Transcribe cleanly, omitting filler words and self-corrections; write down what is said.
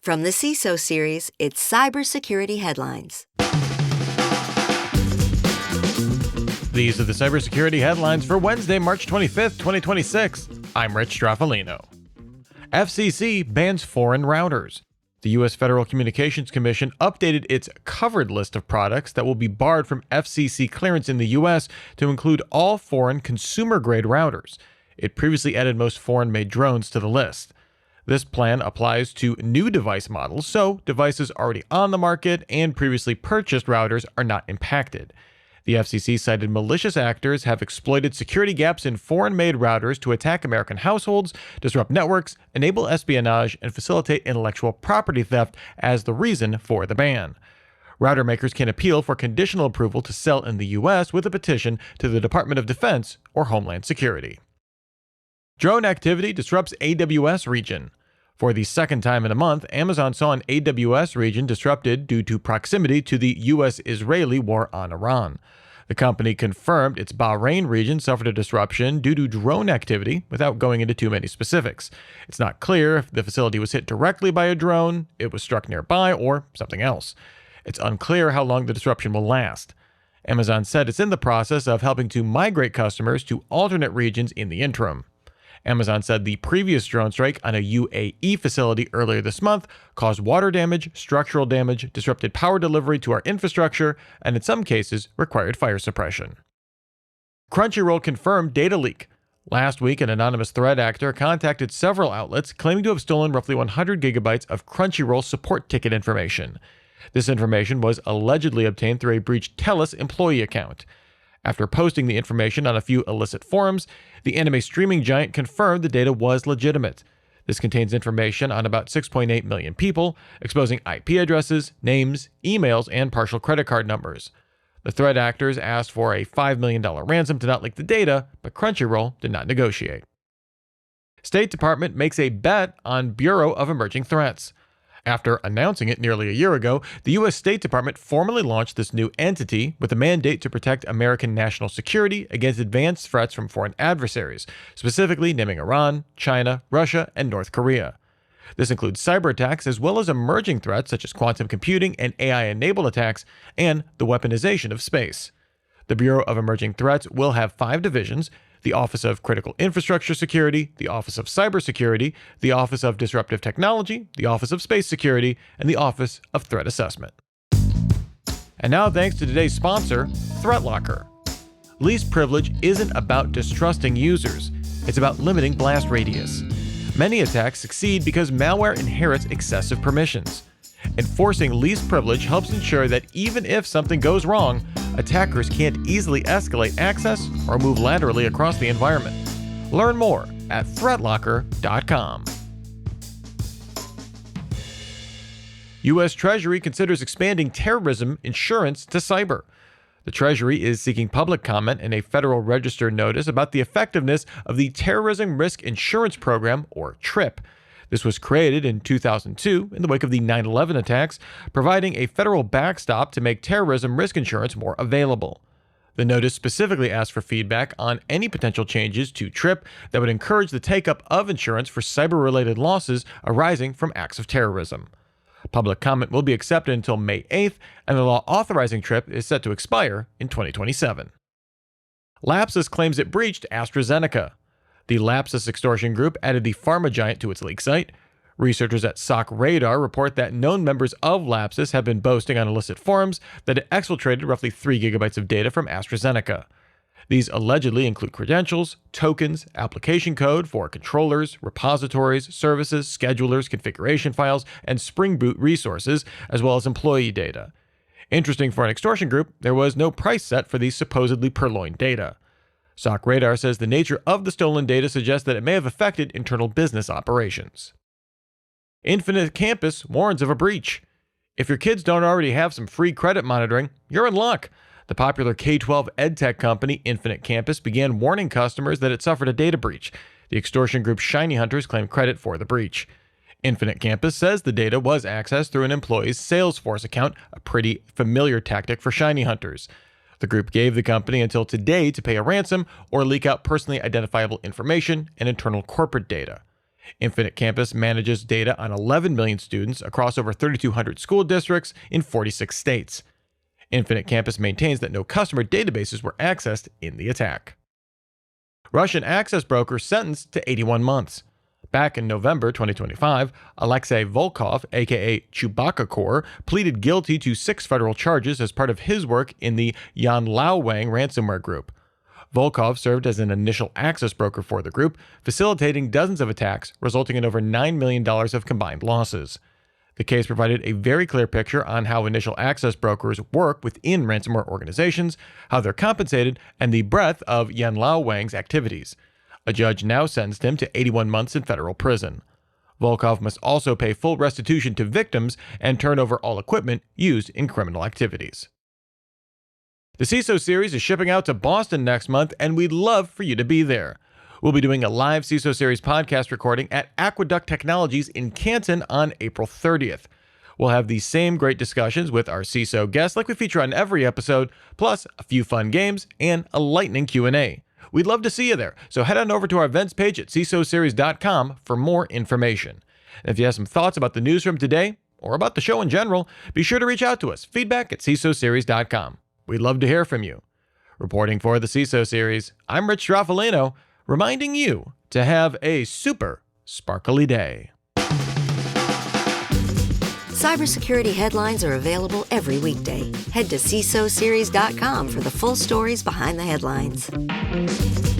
From the CISO series, it's Cybersecurity Headlines. These are the cybersecurity headlines for Wednesday, March 25th, 2026. I'm Rich Straffolino. FCC bans foreign routers. The U.S. Federal Communications Commission updated its covered list of products that will be barred from FCC clearance in the U.S. to include all foreign consumer-grade routers. It previously added most foreign-made drones to the list. This plan applies to new device models, so devices already on the market and previously purchased routers are not impacted. The FCC cited malicious actors have exploited security gaps in foreign-made routers to attack American households, disrupt networks, enable espionage, and facilitate intellectual property theft as the reason for the ban. Router makers can appeal for conditional approval to sell in the U.S. with a petition to the Department of Defense or Homeland Security. Drone activity disrupts AWS region. For the second time in a month, Amazon saw an AWS region disrupted due to proximity to the U.S.-Israeli war on Iran. The company confirmed its Bahrain region suffered a disruption due to drone activity without going into too many specifics. It's not clear if the facility was hit directly by a drone, it was struck nearby, or something else. It's unclear how long the disruption will last. Amazon said it's in the process of helping to migrate customers to alternate regions in the interim. Amazon said the previous drone strike on a UAE facility earlier this month caused water damage, structural damage, disrupted power delivery to our infrastructure, and in some cases required fire suppression. Crunchyroll confirmed data leak. Last week, an anonymous threat actor contacted several outlets claiming to have stolen roughly 100 gigabytes of Crunchyroll support ticket information. This information was allegedly obtained through a breached TELUS employee account. After posting the information on a few illicit forums, the anime streaming giant confirmed the data was legitimate. This contains information on about 6.8 million people, exposing IP addresses, names, emails, and partial credit card numbers. The threat actors asked for a $5 million ransom to not leak the data, but Crunchyroll did not negotiate. State Department makes a bet on Bureau of Emerging Threats. After announcing it nearly a year ago, the U.S. State Department formally launched this new entity with a mandate to protect American national security against advanced threats from foreign adversaries, specifically naming Iran, China, Russia, and North Korea. This includes cyber attacks as well as emerging threats such as quantum computing and AI-enabled attacks, and the weaponization of space. The Bureau of Emerging Threats will have 5 divisions: the Office of Critical Infrastructure Security, the Office of Cybersecurity, the Office of Disruptive Technology, the Office of Space Security, and the Office of Threat Assessment. And now thanks to today's sponsor, ThreatLocker. Least privilege isn't about distrusting users, it's about limiting blast radius. Many attacks succeed because malware inherits excessive permissions. Enforcing least privilege helps ensure that even if something goes wrong, attackers can't easily escalate access or move laterally across the environment. Learn more at threatlocker.com. U.S. Treasury considers expanding terrorism insurance to cyber. The Treasury is seeking public comment in a Federal Register notice about the effectiveness of the Terrorism Risk Insurance Program, or TRIP. This was created in 2002 in the wake of the 9/11 attacks, providing a federal backstop to make terrorism risk insurance more available. The notice specifically asked for feedback on any potential changes to TRIP that would encourage the take-up of insurance for cyber-related losses arising from acts of terrorism. Public comment will be accepted until May 8th, and the law authorizing TRIP is set to expire in 2027. Lapsus claims it breached AstraZeneca. The Lapsus extortion group added the pharma giant to its leak site. Researchers at SOC Radar report that known members of Lapsus have been boasting on illicit forums that it exfiltrated roughly 3 gigabytes of data from AstraZeneca. These allegedly include credentials, tokens, application code for controllers, repositories, services, schedulers, configuration files, and Spring Boot resources, as well as employee data. Interesting for an extortion group, there was no price set for these supposedly purloined data. SOC Radar says the nature of the stolen data suggests that it may have affected internal business operations. Infinite Campus warns of a breach. If your kids don't already have some free credit monitoring, you're in luck. The popular K-12 edtech company Infinite Campus began warning customers that it suffered a data breach. The extortion group Shiny Hunters claimed credit for the breach. Infinite Campus says the data was accessed through an employee's Salesforce account, a pretty familiar tactic for Shiny Hunters. The group gave the company until today to pay a ransom or leak out personally identifiable information and internal corporate data. Infinite Campus manages data on 11 million students across over 3,200 school districts in 46 states. Infinite Campus maintains that no customer databases were accessed in the attack. Russian access broker sentenced to 81 months. Back in November 2025, Alexei Volkov, aka Chewbacca Core, pleaded guilty to 6 federal charges as part of his work in the Yan Laowang ransomware group. Volkov served as an initial access broker for the group, facilitating dozens of attacks, resulting in over $9 million of combined losses. The case provided a very clear picture on how initial access brokers work within ransomware organizations, how they're compensated, and the breadth of Yan Laowang's activities. A judge now sentenced him to 81 months in federal prison. Volkov must also pay full restitution to victims and turn over all equipment used in criminal activities. The CISO series is shipping out to Boston next month, and we'd love for you to be there. We'll be doing a live CISO series podcast recording at Aqueduct Technologies in Canton on April 30th. We'll have these same great discussions with our CISO guests like we feature on every episode, plus a few fun games and a lightning Q&A. We'd love to see you there, so head on over to our events page at CISOseries.com for more information. And if you have some thoughts about the news from today, or about the show in general, be sure to reach out to us, feedback at CISOseries.com. We'd love to hear from you. Reporting for the CISO series, I'm Rich Straffolino, reminding you to have a super sparkly day. Cybersecurity headlines are available every weekday. Head to CISOseries.com for the full stories behind the headlines.